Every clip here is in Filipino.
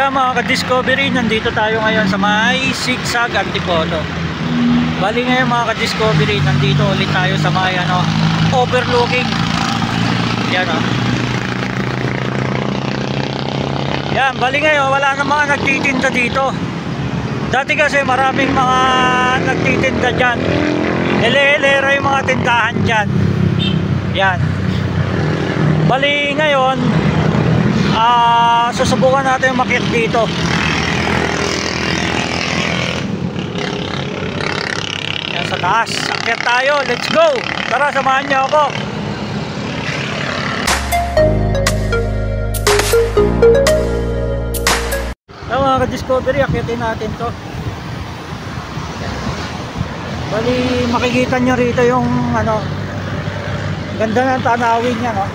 Yeah, mga ka-discovery, nandito tayo ngayon sa may Sigsag Antipolo. Bali ngayon mga ka-discovery, nandito ulit tayo sa may overlooking. Yan Yan, bali ngayon wala na mga nagtitinda dito. Dati kasi maraming mga nagtitinda dyan. Ele-elera yung mga tindahan dyan. Yan. Bali ngayon susubukan natin umakyat dito. Yan sa taas. Akyat tayo. Let's go. Tara, samahan niyo ako. So, mga ka-discovery, akyatin natin to. Bali makikita nyo rito yung ganda ng tanawin niya, no?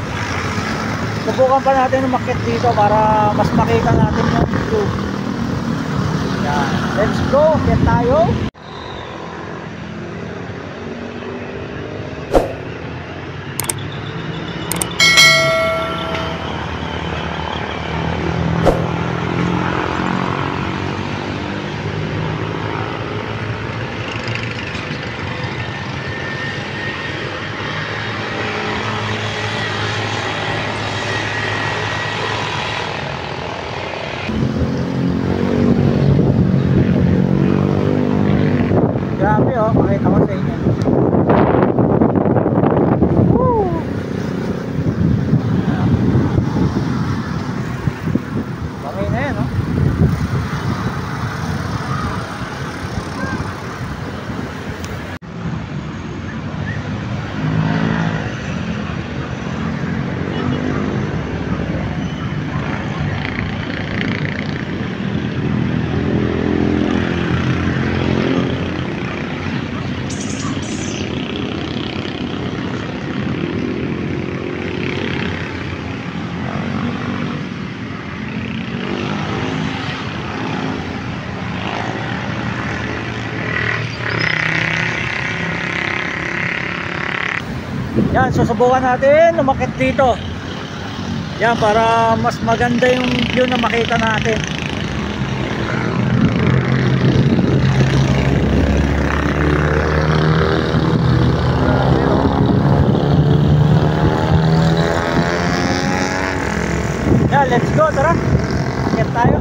Subukan pa natin umakyat dito para mas makita natin yung view. Yan. Let's go, akyat tayo. Grabe pakita ko sa inyo. Woo! Bangay na yan, Yan, susubukan natin umakyat dito. Yan, para mas maganda yung view na makita natin. Yan, let's go, tara. Akyat tayo.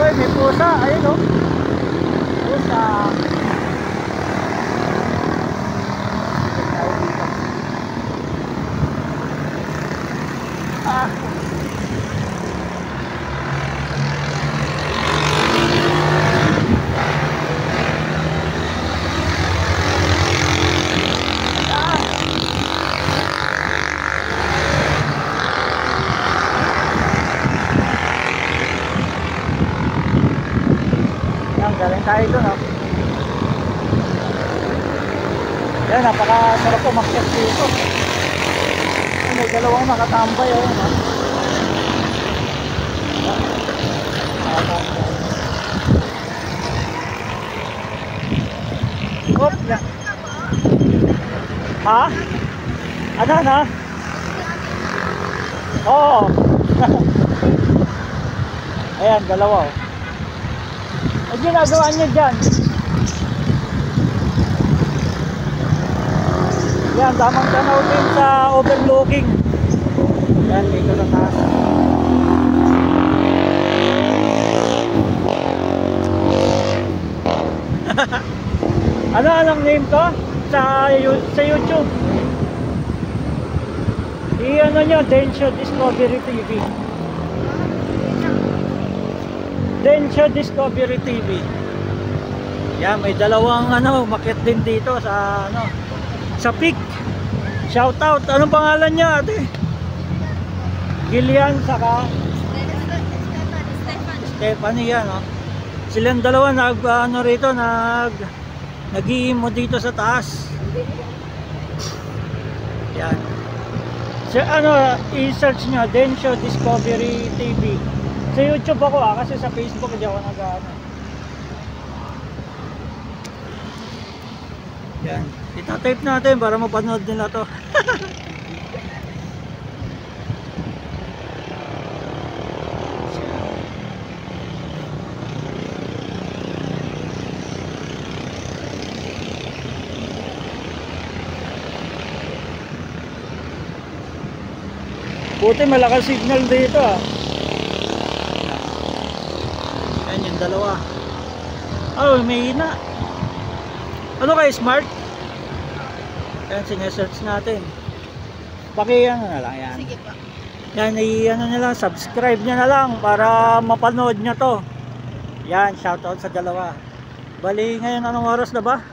May pusa, ayun pusa. Galing tayo doon, Yan, napakasarap umakyat dito. May dalawang nakatambay, Ha? Ano? Oo. Ayan, dalawa, Ang ginagawa niyo dyan? Yan, tamang tanaw din sa overlooking. Yan, dito sa taas. Anong name ko? Sa YouTube. I-ano nyo, Densho Discovery TV. Densho Discovery TV. Yan, may dalawang umakyat din dito sa sa peak. Shout out. Anong pangalan niya, ate? Gillian saka Stephanie yan, Silang dalawa rito nag-iimo dito sa taas. Yan. So, i-search nyo Densho Discovery TV. Sa YouTube ako kasi sa Facebook hindi ako Yan. Itatape natin para mapanood nila to. Buti malakas signal dito ah. Yan yung dalawa. Oh, may hina. Ano kayo, smart? Yan, sinesearch natin. Ano na lang yan. Sige pa. Yan, ano nyo lang, subscribe nyo na lang para mapanood nyo to. Yan, shoutout sa dalawa. Bali, ngayon anong oras na ba?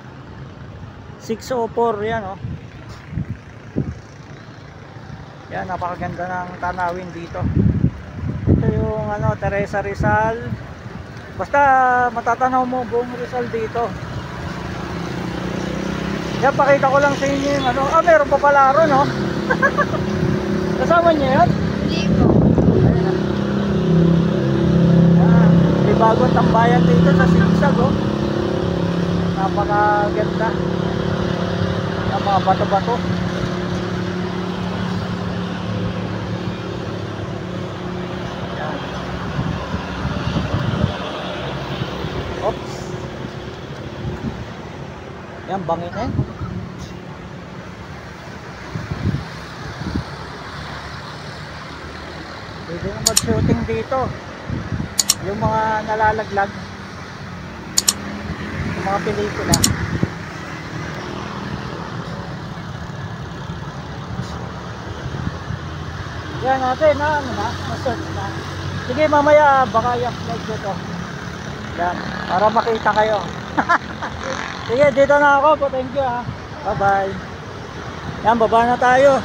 6:04, yan oh. Yan, napakaganda ng tanawin dito. Ito yung ano, Teresa Rizal. Basta matatanaw mo buong Rizal dito. Yan, pakita ko lang sa inyo yung ano. Ah, meron pa pala ron, no? Kasama niyo yan? Hindi po. Yan, may bagong tambayan dito sa Sigsag, oh. Napakaganda. Yung mga bato-bato. Yan. Oops. Yan, bangin eh. Pwede na mag-shooting dito. Yung mga nalalaglag. Yung mga pelikula. Yan natin na ano na-search na. Sige mamaya baka i-upload ko to. Yan, para makita kayo. Sige, dito na ako po. Thank you ha. Bye bye. Yan, baba na tayo.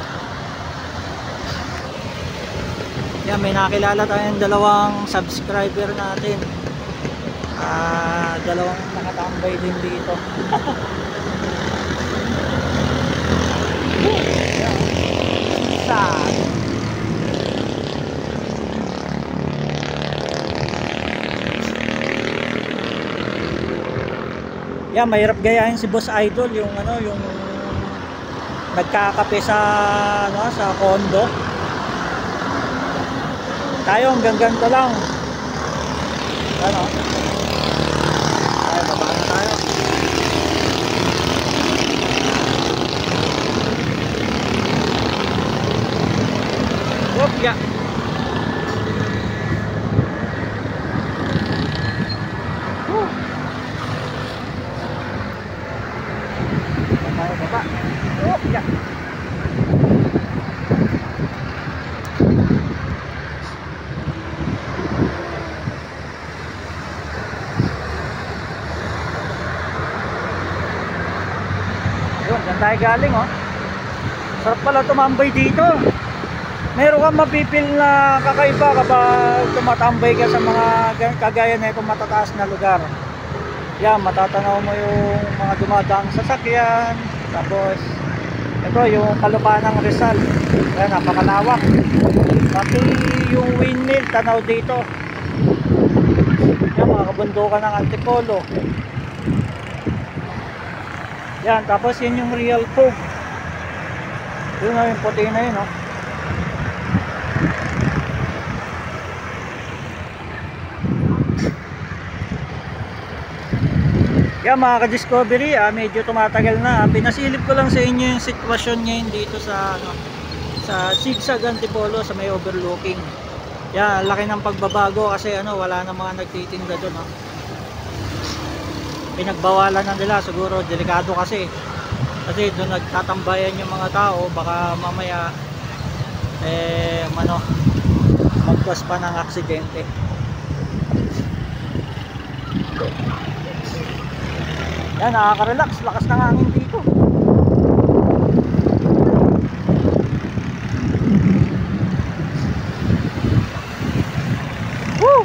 Yan, may nakilala tayong dalawang subscriber natin. Dalawang nakatambay din dito. Isa. Yan, mahirap gayahin si Boss Idol yung ano, yung nagkakape sa ano, sa condo. Tayo hanggang ganito lang. Ano? Tayo, baba na tayo. Whoop, yeah. Woo. Tayo, baba. Whoop, yeah. Diyan tayo galing oh. Sarap pala tumambay dito. Meron kang mapipil na kakaiba kapag tumatambay ka sa mga kagaya na itong matataas na lugar. Yan, matatanaw mo yung mga dumadaang sasakyan. Tapos ito yung kalupaan ng Rizal. Yan, napakalawak. Pati yung windmill tanaw dito. Yan, mga kabundukan ng Antipolo. Yan, tapos yun yung Real Cove. Yun na yung puti na yun, oh. Yan mga ka-discovery, medyo tumatagal na. Pinasilip ko lang sa inyo yung sitwasyon ngayon dito sa ano, sa Sigsag Antipolo sa may overlooking. Yan, laki ng pagbabago kasi ano, wala na mga nagtitinda doon, oh. Pinagbawalan na nila, siguro delikado kasi doon nagtatambayan yung mga tao, baka mamaya magkas pa ng aksidente. Yan, nakaka-relax, lakas ng hangin dito. Woo!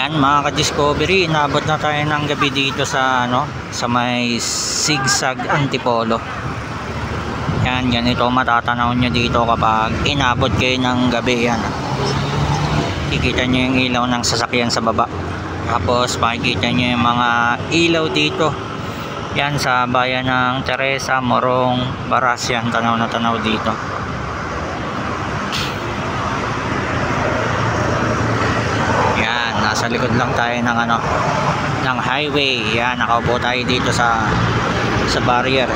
Yan mga ka-discovery, inabot na tayo ng gabi dito sa sa may Sigsag Antipolo. Yan, ganito matatanaw nyo dito kapag inabot kayo ng gabi. Yan, kikita nyo yung ilaw ng sasakyan sa baba, tapos makikita nyo yung mga ilaw dito. Yan sa bayan ng Teresa, Morong, Baras. Yan, tanaw na tanaw dito. Nasa likod lang tayo ng ng highway. Yan, nakaupo tayo dito sa barrier.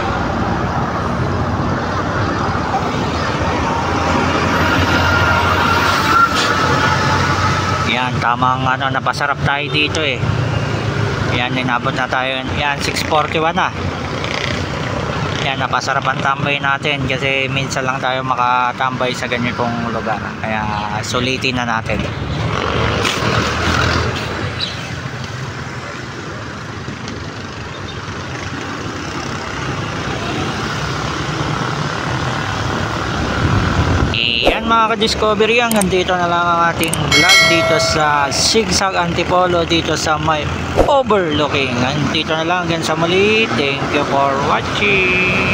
Yan, tamang napasarap tayo dito eh. Yan, inabot na tayo. Yan, 6:41 na. Yan, napasarap ang tambay natin kasi minsan lang tayo makatambay sa ganitong lugar. Kaya sulitin na natin. Yan mga ka-discovery, hanggang dito na lang ang ating vlog dito sa Sigsag Antipolo, dito sa may overlooking. Dito na lang, hanggang sa muli. Thank you for watching.